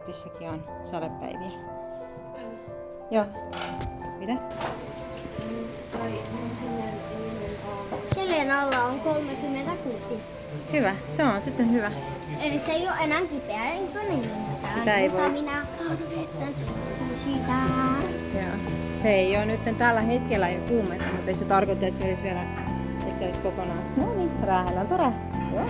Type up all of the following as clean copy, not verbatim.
Ruotsissakin on sadepäiviä. Joo. Mitä? Selän alla on 36. Hyvä, se on sitten hyvä. Eli se ei ole enää kipeä, eikö niin? Sitä ei voi. Minä sitä. Joo. Se ei ole nyt tällä hetkellä jo kuumetta, mutta ei se tarkoita, että se olisi vielä, että se olisi kokonaan. No niin, Rahel on tore. Joo.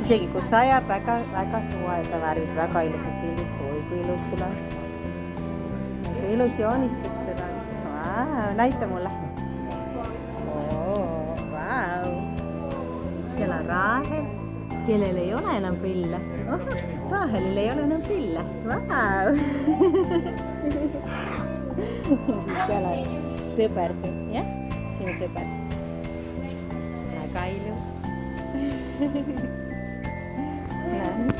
Sekin kun sä ajaa väga sua ja sä värvit väga ilusat pildid, kui ilus sul on. Kui ilus joonistus sul on. Vau, näita mulle. Vau. Siellä on Rahel, kellel ei ole enam prille. Oho, Rahelil ei ole enam prille. Vau. Ja siis siellä on sõber sun, jah? Sinu sõber. Väga ilus. Näin.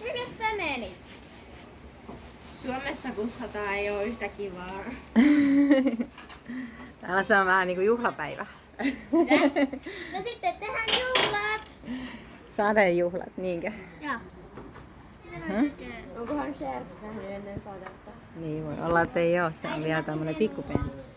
Minne sä menit? Suomessa kussataan ei ole yhtä kivaa. Täällä se on vähän niinku juhlapäivä. No sitten tehdään juhlat. Sadejuhlat, niinkö? Joo. Onkohan Sherks nähnyt ennen sadetta? Niin voi olla, että ei oo. Se on vielä tämmönen pikkupenssi.